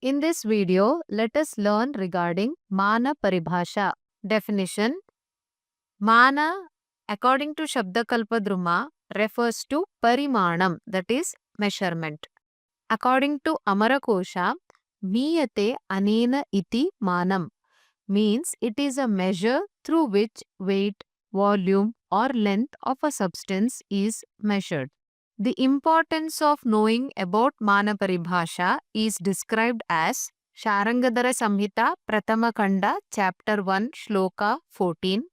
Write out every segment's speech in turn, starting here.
In this video, let us learn regarding Mana Paribhasha. Definition. Mana, according to Shabdakalpadruma, refers to Parimanam, that is measurement. According to Amarakosha, Miyate Anena iti Manam means it is a measure through which weight, volume or length of a substance is measured. The importance of knowing about Mana Paribhasha is described as Sharangadhara Samhita Prathama Kanda Chapter 1 Shloka 14.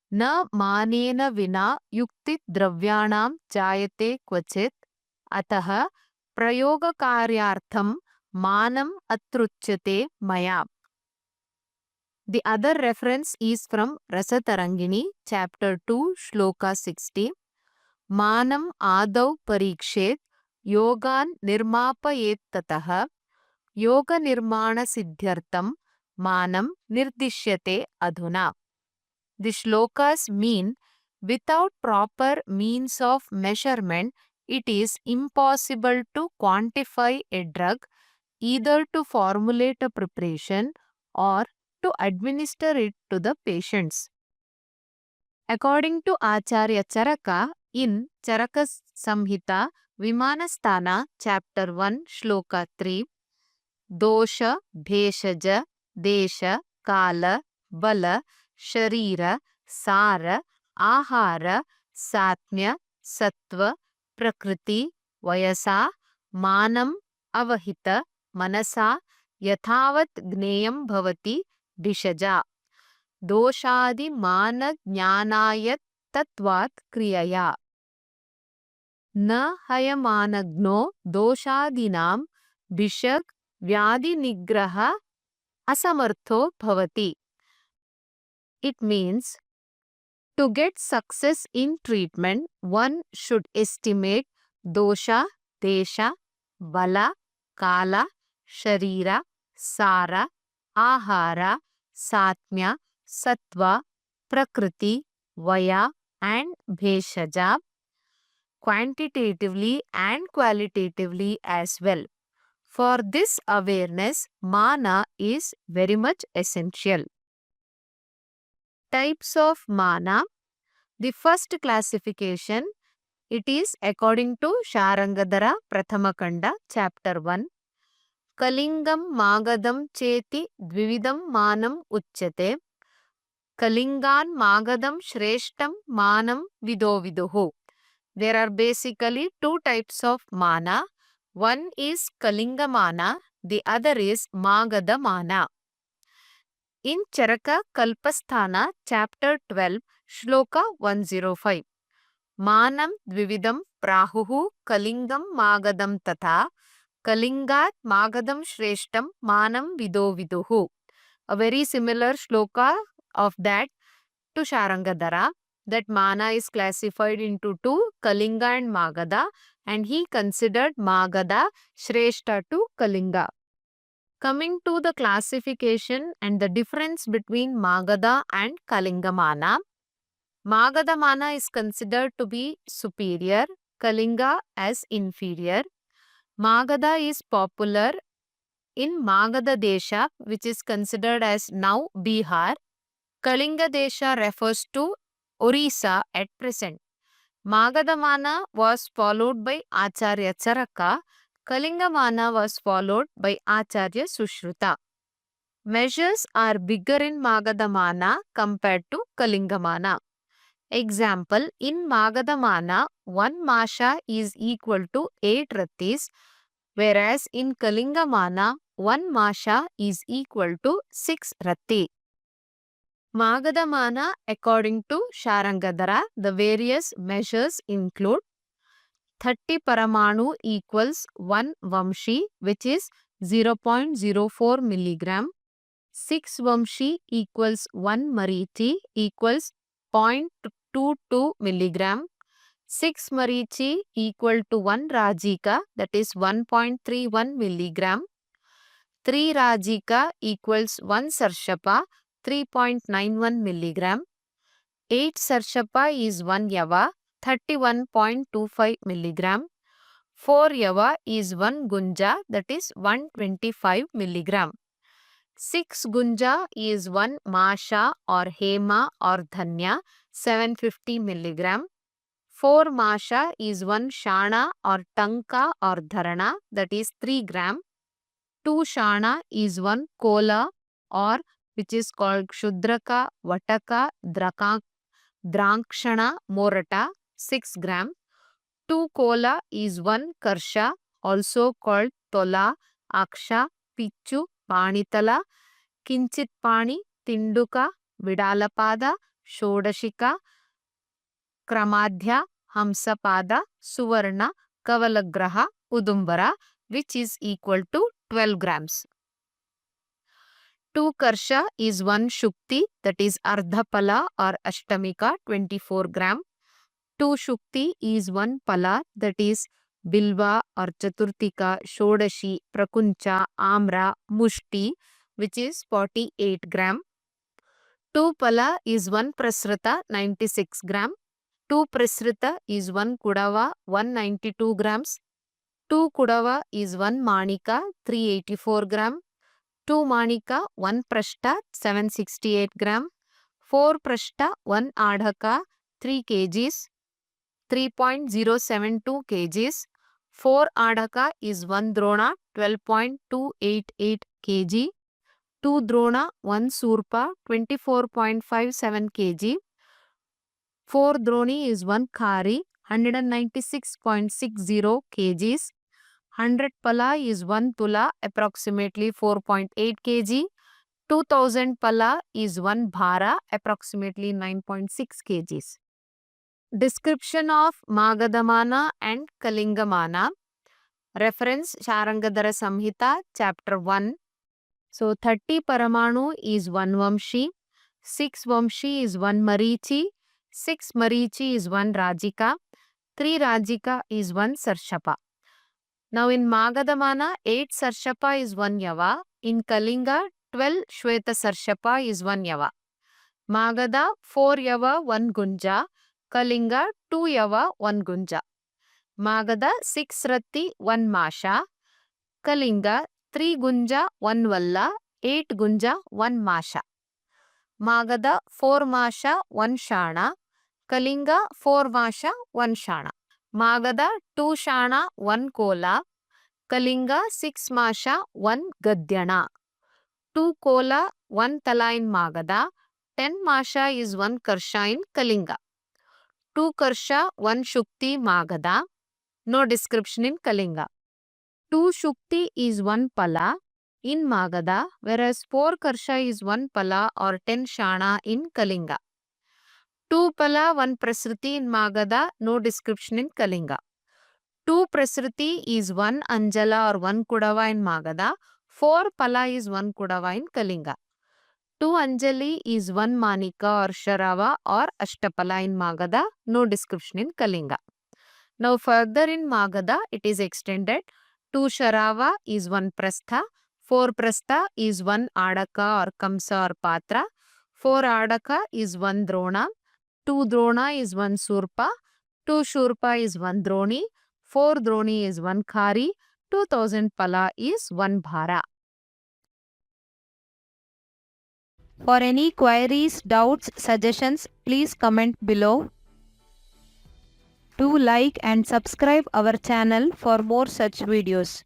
Na manena vina yuktit dravyanam jayate kvachit atah prayoga karyartham manam atruchyate maya. The other reference is from Rasatarangini Chapter 2 Shloka 60. Manam adau parikshet yogan nirmapayet tatah yoga nirmana siddhyartham manam nirdishyate adhuna. The shlokas mean without proper means of measurement, it is impossible to quantify a drug, either to formulate a preparation or to administer it to the patients. According to Acharya Charaka, in Charaka Samhita, Vimanasthana, Chapter 1, Shloka 3, Dosha, Bheshaja, Desha, Kala, Bala, Sharira, Sara, Ahara, Satmya, Sattva, Prakriti, Vayasa, Manam, Avahita, Manasa, Yathavat Gneyam Bhavati, Bishaja. दोषादि मान ज्ञानाय तत्वात् क्रियया न हयमानग्नो दोषादीनां भिषग व्याधि निग्रह असमर्थो भवति. It means to get success in treatment, one should estimate dosha, desha, bala, kala, sharira, sara, ahara, satmya, sattva, prakriti, vaya and bheshaja quantitatively and qualitatively as well. For this awareness, mana is very much essential. Types of mana. The first classification, it is according to Sharangadhara Prathamakanda, Chapter 1. Kalingam Magadam Cheti Dvividam Manam Uchyate. Kalingan Magadam Shreshtam Manam Vido Viduhu. There are basically two types of mana. One is Kalinga mana, the other is Magada mana. In Charaka Kalpasthana, Chapter 12, Shloka 105. Manam Dvividam Prahuhu Kalingam Magadam Tatha Kalingat Magadam Shreshtam Manam Vido Viduhu. A very similar shloka of that to Sharangadhara, that mana is classified into two, Kalinga and Magada, and he considered Magada Shreshta to Kalinga. Coming to the classification and the difference between Magada and Kalinga mana. Magada mana is considered to be superior, Kalinga as inferior. Magada is popular in Magada Desha, which is considered as now Bihar. Kalinga Desha refers to Orissa at present. Magadamana was followed by Acharya Charaka. Kalingamana was followed by Acharya Sushruta. Measures are bigger in Magadamana compared to Kalingamana. Example, in Magadamana, 1 masha is equal to 8 rattis, whereas in Kalingamana, 1 masha is equal to 6 ratti. Magadamana, according to Sharangadhara, the various measures include 30 paramanu equals 1 vamshi, which is 0.04 milligram. 6 vamshi equals 1 marichi equals 0.22 milligram. 6 marichi equal to 1 rajika, that is 1.31 milligram. 3 rajika equals 1 sarshapa, 3.91 milligram. 8 sarshapa is 1 yava, 31.25 milligram. 4 yava is 1 gunja, that is 125 milligram. 6 gunja is 1 masha or hema or dhanya, 750 milligram. 4 masha is 1 shana or tanka or dharana, that is 3 gram. 2 shana is 1 kola or which is called kshudraka, vataka, drakshana, morata, 6 gram. 2 kola is 1 karsha, also called tola, aksha, pichu, panitala, ಕಿಂಚಿತ್ ಪಾಣಿ, ತಿಂಡುಕ, ವಿಡಾಲಪಾದ, ಷೋಡಶಿಕ, ಕ್ರಮಾಧ್ಯ, ಹಂಸಪಾದ, ಸುವರ್ಣ, ಕವಲಗ್ರಹ, ಉದುಂಬರ, which is equal to 12 grams. 2 karsha is 1 shukti, that is ardhapala or ashtamika, 24 gram. 2 shukti is 1 pala, that is bilva or chaturtika, shodashi, prakuncha, amra, mushti, which is 48 gram. 2 pala is 1 prasrita, 96 gram. 2 prasrita is 1 kudava, 192 grams. 2 kudava is 1 manika, 384 gram. 2 manika, 1 prashta, 768 gram. 4 prashta, 1 adhaka, 3 kgs, 3.072 kgs. 4 adhaka is 1 drona, 12.288 kg. 2 drona, 1 surpa, 24.57 kg. 4 droni is 1 khari, 196.60 kgs. 100 pala is 1 tula, approximately 4.8 kg. 2000 pala is 1 bhara, approximately 9.6 kgs. Description of Magadamana and Kalingamana. Reference Sharangadhara Samhita, chapter 1. So 30 Paramanu is 1 Vamshi, 6 Vamshi is 1 Marichi, 6 Marichi is 1 Rajika, 3 Rajika is 1 Sarshapa. Now in Magadamana, 8 Sarshapa is 1 Yava. In Kalinga, 12 Shweta Sarshapa is 1 Yava. Magada, 4 Yava, 1 Gunja. Kalinga, 2 Yava, 1 Gunja. Magada, 6 Rati, 1 Masha. Kalinga, 3 Gunja, 1 Valla, 8 Gunja, 1 Masha. Magada, 4 Masha, 1 Shana. Kalinga, 4 Masha, 1 Shana. Magada, 2 Shana, 1 Kola. Kalinga, 6 Masha, 1 Gadyana. 2 Kola, 1 Tala in Magada. 10 Masha is 1 Karsha in Kalinga. 2 Karsha, 1 Shukti Magada. No description in Kalinga. 2 Shukti is 1 Pala in Magada, whereas 4 Karsha is 1 Pala or 10 Shana in Kalinga. 2 Pala, 1 Prasruti in Magada, no description in Kalinga. 2 Prasruti is 1 Anjala or 1 Kudava in Magada. 4 Pala is 1 Kudava in Kalinga. 2 Anjali is 1 Manika or Sharava or Ashtapala in Magada, no description in Kalinga. Now further in Magada, it is extended. 2 Sharava is 1 Prastha, 4 Prastha is 1 Adaka or Kamsa or Patra, 4 Adaka is 1 Drona, 2 Drona is 1 Surpa, 2 Shurpa is 1 Droni, 4 Droni is 1 Khari, 2000 Pala is 1 Bhara. For any queries, doubts, suggestions, please comment below. Do like and subscribe our channel for more such videos.